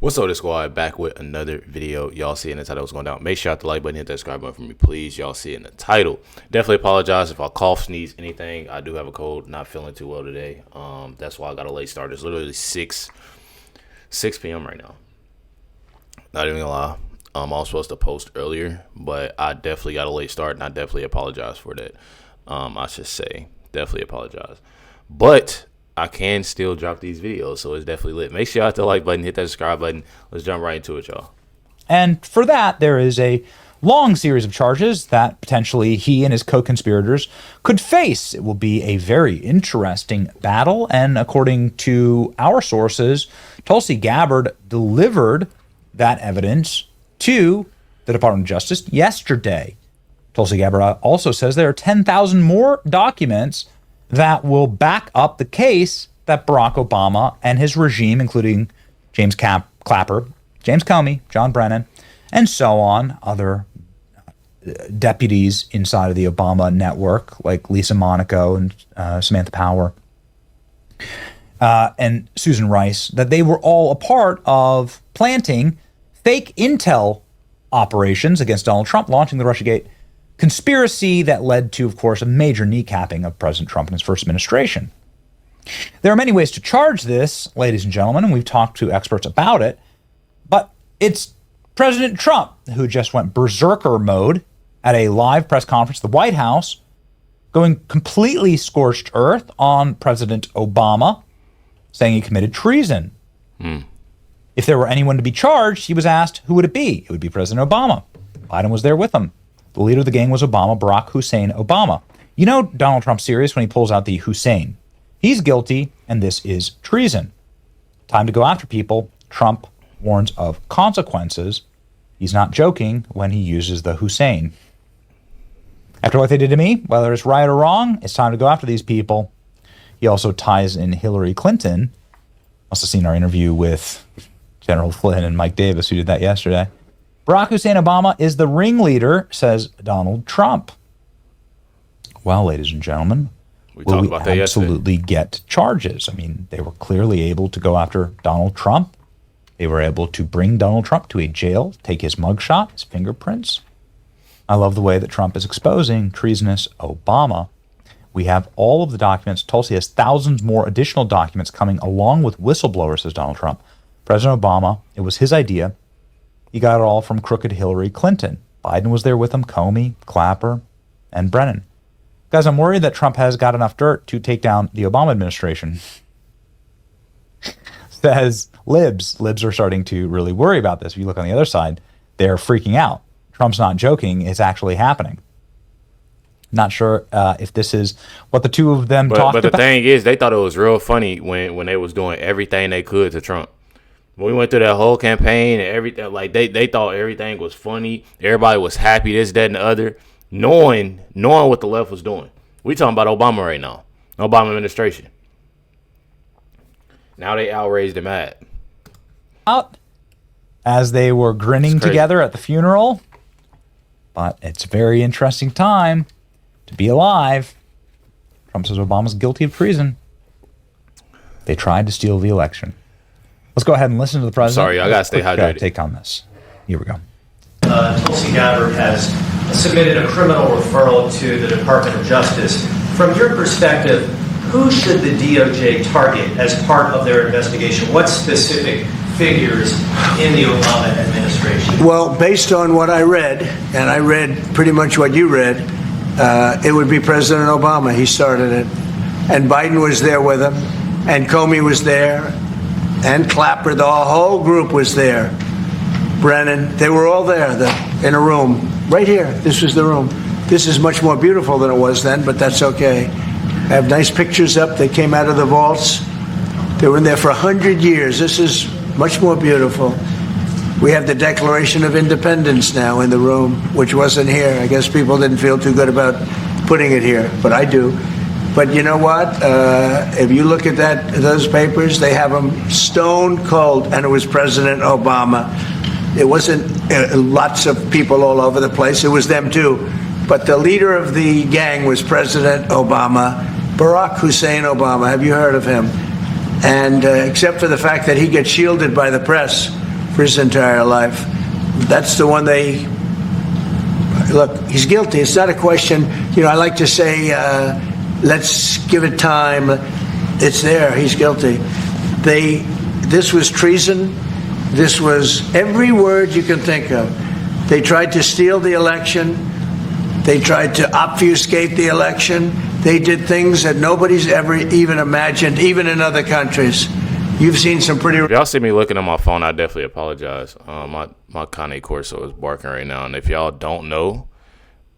What's up, this squad? Back with another video. Y'all see in the title what's going down. Make sure you hit the like button, hit that subscribe button for me, please. Y'all see in the title. Definitely apologize if I cough, sneeze, anything. I do have a cold. Not feeling too well today. That's why I got a late start. It's literally 6 p.m. right now. Not even gonna lie. I was supposed to post earlier, but I definitely got a late start, and I definitely apologize for that. I should say, definitely apologize. But I can still drop these videos, so it's definitely lit. Make sure you hit the like button, hit that subscribe button. Let's jump right into it, y'all. And for that, there is a long series of charges that potentially he and his co-conspirators could face. It will be a very interesting battle, and according to our sources, Tulsi Gabbard delivered that evidence to the Department of Justice yesterday. Tulsi Gabbard also says there are 10,000 more documents that will back up the case that Barack Obama and his regime, including James Clapper, James Comey, John Brennan, and so on, other deputies inside of the Obama network, like Lisa Monaco and Samantha Power, and Susan Rice, that they were all a part of planting fake intel operations against Donald Trump, launching the Russiagate conspiracy that led to, of course, a major kneecapping of President Trump and his first administration. There are many ways to charge this, ladies and gentlemen, and we've talked to experts about it, but it's President Trump who just went berserker mode at a live press conference at the White House, going completely scorched earth on President Obama, saying he committed treason. If there were anyone to be charged, he was asked, who would it be? It would be President Obama. Biden was there with him. The leader of the gang was Obama, Barack Hussein Obama. You know Donald Trump's serious when he pulls out the Hussein. He's guilty, and this is treason. Time to go after people. Trump warns of consequences. He's not joking when he uses the Hussein. After what they did to me, whether it's right or wrong, it's time to go after these people. He also ties in Hillary Clinton. Must have seen our interview with General Flynn and Mike Davis, who did that yesterday. Barack Hussein Obama is the ringleader, says Donald Trump. Well, ladies and gentlemen, will we absolutely get charges? I mean, they were clearly able to go after Donald Trump. They were able to bring Donald Trump to a jail, take his mugshot, his fingerprints. I love the way that Trump is exposing treasonous Obama. We have all of the documents. Tulsi has thousands more additional documents coming along with whistleblowers, says Donald Trump. President Obama, it was his idea. He got it all from crooked Hillary Clinton. Biden was there with him, Comey, Clapper, and Brennan. Guys, I'm worried that Trump has got enough dirt to take down the Obama administration. Says libs. Libs are starting to really worry about this. If you look on the other side, they're freaking out. Trump's not joking. It's actually happening. Not sure if this is what the two of them talked about. But the thing is, they thought it was real funny when they was doing everything they could to Trump. When we went through that whole campaign and everything, like they thought everything was funny. Everybody was happy, this, that, and the other, knowing what the left was doing. We talking about Obama right now, Obama administration. Now they outraged and mad. Out as they were grinning together at the funeral. But it's a very interesting time to be alive. Trump says Obama's guilty of treason. They tried to steal the election. Let's go ahead and listen to the president. Sorry, I got to stay hydrated. Take on this. Here we go. Tulsi Gabbard has submitted a criminal referral to the Department of Justice. From your perspective, who should the DOJ target as part of their investigation? What specific figures in the Obama administration? Well, based on what I read, and I read pretty much what you read, it would be President Obama. He started it. And Biden was there with him. And Comey was there. And Clapper, the whole group was there. Brennan, they were all there in a room. Right here, this was the room. This is much more beautiful than it was then, but that's okay. I have nice pictures up. They came out of the vaults. They were in there for 100 years. This is much more beautiful. We have the Declaration of Independence now in the room, which wasn't here. I guess people didn't feel too good about putting it here, but I do. But you know what? If you look at those papers, they have them stone cold, and it was President Obama. It wasn't lots of people all over the place. It was them too. But the leader of the gang was President Obama, Barack Hussein Obama. Have you heard of him? And except for the fact that he gets shielded by the press, for his entire life. That's the one they, look, he's guilty. It's not a question, I like to say, let's give it time. It's there. He's guilty. This was treason. This was every word you can think of. They tried to steal the election. They tried to obfuscate the election. They did things that nobody's ever even imagined, even in other countries. You've seen some pretty... If y'all see me looking at my phone, I definitely apologize. My Cane Corso is barking right now. And if y'all don't know,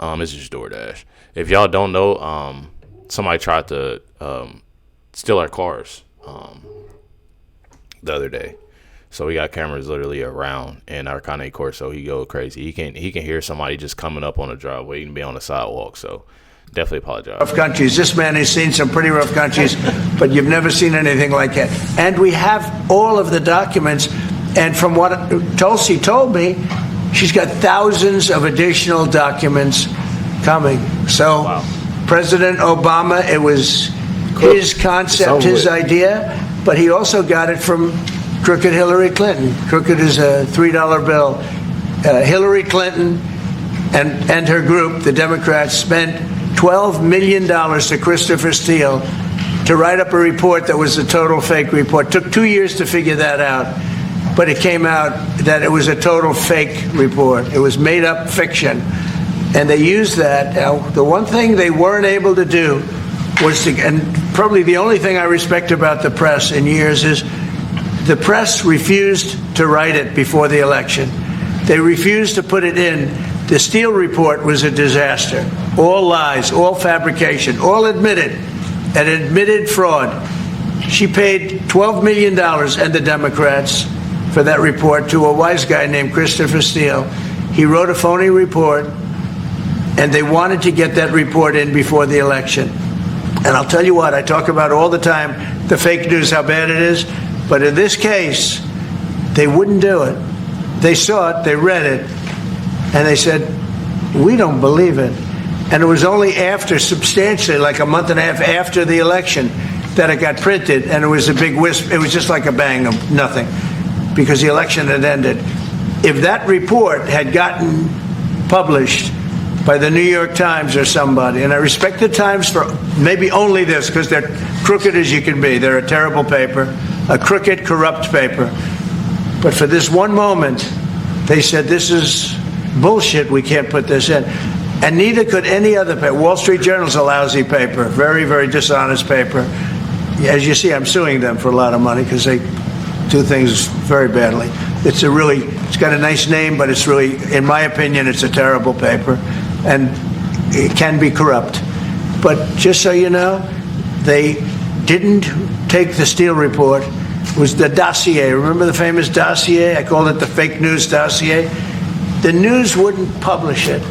it's just DoorDash. If y'all don't know, somebody tried to steal our cars the other day. So we got cameras literally around in our Cane Corso. He go crazy. He can hear somebody just coming up on the driveway. He can be on the sidewalk. So definitely apologize. Rough countries. This man has seen some pretty rough countries, but you've never seen anything like that. And we have all of the documents. And from what Tulsi told me, she's got thousands of additional documents coming. So wow. President Obama, it was his concept, his idea, but he also got it from crooked Hillary Clinton. Crooked is a $3 bill. Hillary Clinton and her group, the Democrats, spent $12 million to Christopher Steele to write up a report that was a total fake report. Took 2 years to figure that out, but it came out that it was a total fake report. It was made up fiction. And they used that. Now, the one thing they weren't able to do was to, and probably the only thing I respect about the press in years is the press refused to write it before the election. They refused to put it in. The Steele report was a disaster. All lies, all fabrication, all admitted, and admitted fraud. She paid $12 million, and the Democrats, for that report to a wise guy named Christopher Steele. He wrote a phony report, and they wanted to get that report in before the election. And I'll tell you what, I talk about all the time, the fake news, how bad it is. But in this case, they wouldn't do it. They saw it, they read it, and they said, we don't believe it. And it was only after, substantially, like a month and a half after the election, that it got printed, and it was a big wisp. It was just like a bang of nothing, because the election had ended. If that report had gotten published by the New York Times or somebody, and I respect the Times for maybe only this, because they're crooked as you can be. They're a terrible paper. A crooked, corrupt paper. But for this one moment, they said, this is bullshit, we can't put this in. And neither could any other paper. Wall Street Journal's a lousy paper, very, very dishonest paper. As you see, I'm suing them for a lot of money because they do things very badly. It's got a nice name, but it's really, in my opinion, it's a terrible paper. And it can be corrupt. But just so you know, they didn't take the Steele report. It was the dossier. Remember the famous dossier? I called it the fake news dossier. The news wouldn't publish it.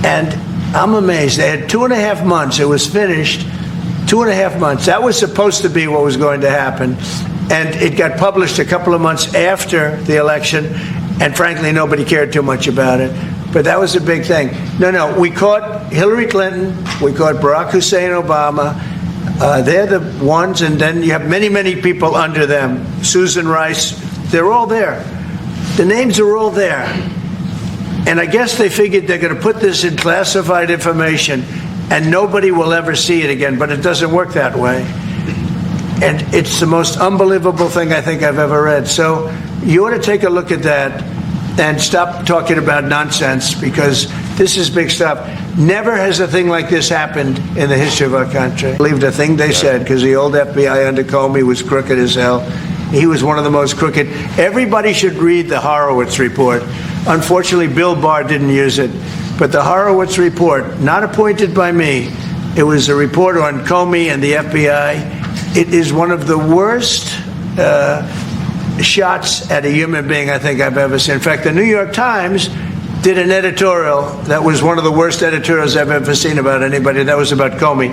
And I'm amazed. They had 2.5 months. It was finished. 2.5 months. That was supposed to be what was going to happen. And it got published a couple of months after the election. And frankly, nobody cared too much about it. But that was a big thing. No, we caught Hillary Clinton. We caught Barack Hussein Obama. They're the ones, and then you have many, many people under them. Susan Rice, they're all there. The names are all there. And I guess they figured they're going to put this in classified information, and nobody will ever see it again, but it doesn't work that way. And it's the most unbelievable thing I think I've ever read. So you ought to take a look at that and stop talking about nonsense, because this is big stuff. Never has a thing like this happened in the history of our country. I believed a thing they said, because the old FBI under Comey was crooked as hell. He was one of the most crooked. Everybody should read the Horowitz report. Unfortunately, Bill Barr didn't use it. But the Horowitz report, not appointed by me, it was a report on Comey and the FBI. It is one of the worst shots at a human being I think I've ever seen. In fact, the New York Times did an editorial that was one of the worst editorials I've ever seen about anybody. That was about Comey.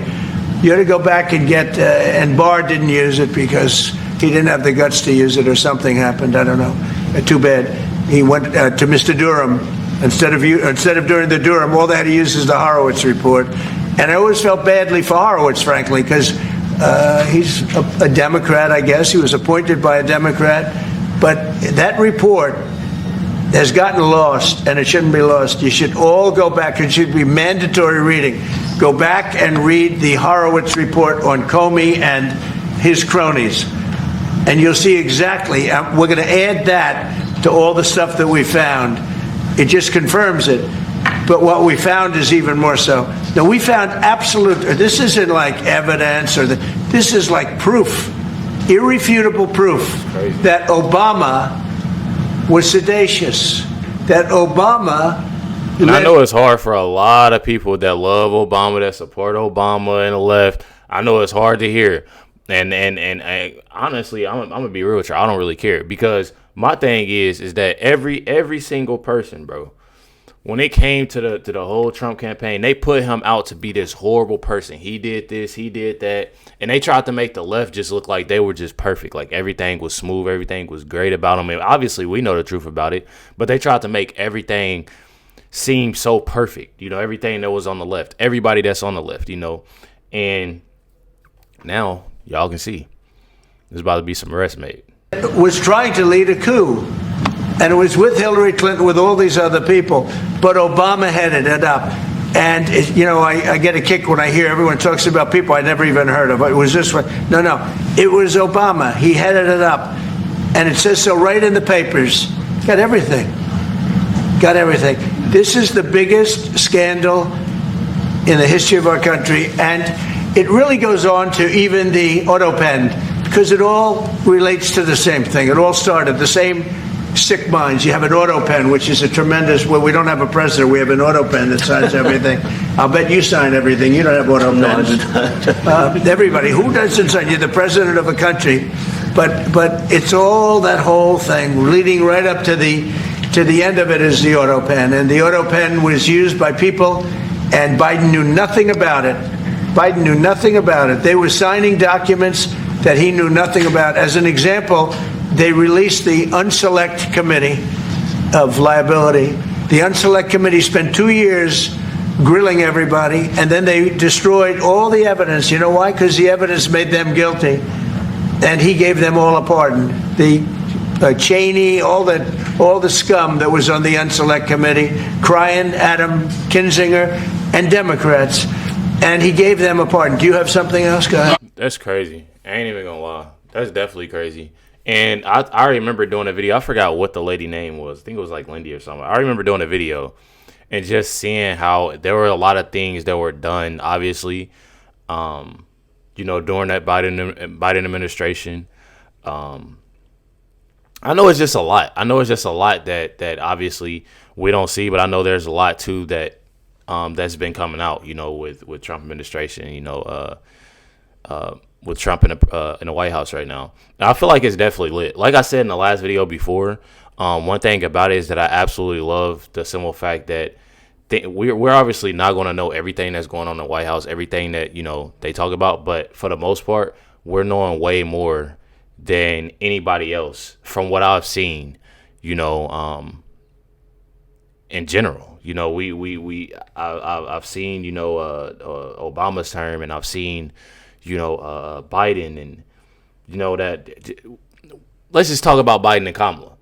You ought to go back and get, and Barr didn't use it because he didn't have the guts to use it, or something happened. I don't know. Too bad. He went to Mr. Durham. Instead of doing the Durham, all they had to use is the Horowitz report. And I always felt badly for Horowitz, frankly, because he's a Democrat, I guess. He was appointed by a Democrat. But that report has gotten lost, and it shouldn't be lost. You should all go back. It should be mandatory reading. Go back and read the Horowitz report on Comey and his cronies, and you'll see exactly. We're going to add that to all the stuff that we found. It just confirms it. But what we found is even more so. Now, we found absolute, this isn't like evidence, this is like proof, irrefutable proof that Obama was seditious, that Obama... And I know it's hard for a lot of people that love Obama, that support Obama and the left. I know it's hard to hear. And honestly, I'm going to be real with you. I don't really care, because my thing is that every single person, bro, when it came to the whole Trump campaign, they put him out to be this horrible person. He did this, he did that. And they tried to make the left just look like they were just perfect. Like everything was smooth, everything was great about him. And obviously, we know the truth about it. But they tried to make everything seem so perfect. You know, everything that was on the left. Everybody that's on the left, you know. And now, y'all can see, there's about to be some arrests made. Was trying to lead a coup. And it was with Hillary Clinton, with all these other people. But Obama headed it up. And, I get a kick when I hear everyone talks about people I never even heard of. It was this one. No. It was Obama. He headed it up. And it says so right in the papers. Got everything. This is the biggest scandal in the history of our country. And it really goes on to even the auto pen, because it all relates to the same thing. It all started the same sick minds. You have an auto pen, which is a tremendous, well, we don't have a president. We have an auto pen that signs everything. I'll bet you sign everything. You don't have auto pens. Everybody. Who doesn't sign? You're the president of a country. But it's all that whole thing leading right up to the end of it is the auto pen. And the auto pen was used by people, and Biden knew nothing about it. They were signing documents that he knew nothing about. As an example, they released the Unselect Committee of Liability. The Unselect Committee spent 2 years grilling everybody, and then they destroyed all the evidence. You know why? Because the evidence made them guilty, and he gave them all a pardon. The Cheney, all the scum that was on the Unselect Committee, Cryan, Adam Kinzinger, and Democrats, and he gave them a pardon. Do you have something else? Go ahead. That's crazy. I ain't even gonna lie. That's definitely crazy. And I remember doing a video. I forgot what the lady name was. I think it was like Lindy or something. I remember doing a video and just seeing how there were a lot of things that were done, obviously, during that Biden administration. I know it's just a lot. That obviously we don't see, but I know there's a lot too that that's been coming out, with Trump administration, with Trump in the White House right now. I feel like it's definitely lit. Like I said in the last video before, one thing about it is that I absolutely love the simple fact that we're obviously not going to know everything that's going on in the White House, everything that, they talk about. But for the most part, we're knowing way more than anybody else from what I've seen, in general. I've seen, Obama's term, and I've seen, Biden, and that. Let's just talk about Biden and Kamala.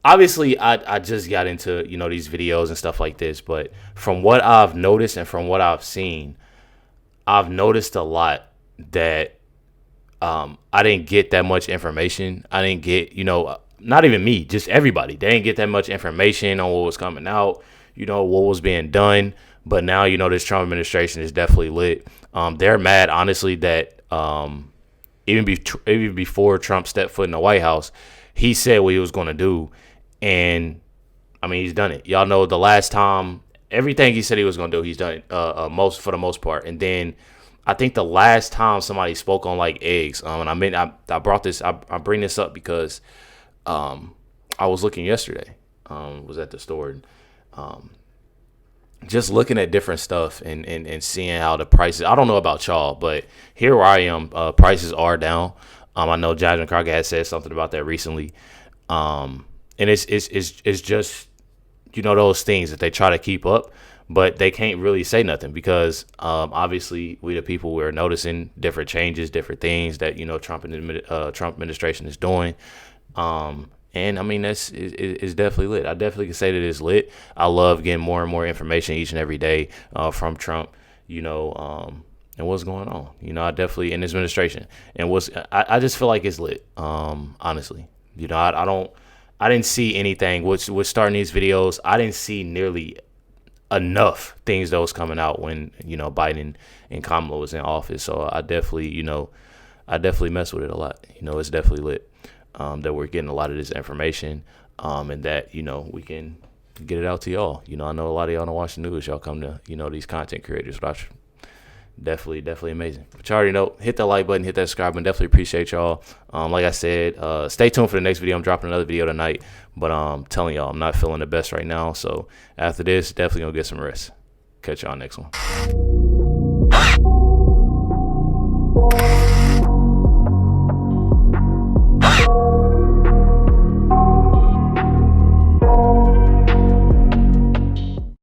I just got into these videos and stuff like this, but from what I've noticed and from what I've seen, I've noticed a lot that I didn't get that much information. I didn't get, not even me, just everybody. They didn't get that much information on what was coming out, what was being done. But now, this Trump administration is definitely lit. They're mad, honestly, that even before Trump stepped foot in the White House, he said what he was going to do. And, he's done it. Y'all know the last time, everything he said he was going to do, he's done it for the most part. And then I think the last time somebody spoke on, like, eggs, and I bring this up because I was looking yesterday, was at the store, just looking at different stuff and seeing how the prices, I don't know about y'all, but here where I am, prices are down. I know Jasmine Crockett had said something about that recently. And it's just, those things that they try to keep up. but they can't really say nothing because obviously we the people, we're noticing different changes, different things that, you know, Trump administration is doing. And I mean, it's definitely lit. I definitely can say that it's lit. I love getting more and more information each and every day from Trump, you know, and what's going on. You know, I definitely, in this administration, and I just feel like it's lit, honestly. You know, I didn't see anything. With starting these videos, I didn't see nearly enough things that was coming out when, you know, Biden and Kamala was in office. So I definitely, you know, mess with it a lot. You know, it's definitely lit. That we're getting a lot of this information, and that, you know, we can get it out to y'all. You know, I know a lot of y'all don't watch the news. Y'all come to, you know, these content creators, but definitely amazing. But you already know, hit that like button, hit that subscribe button. Definitely appreciate y'all. Like I said, stay tuned for the next video. I'm dropping another video tonight, but I'm telling y'all, I'm not feeling the best right now. So after this, definitely gonna get some rest. Catch y'all next one.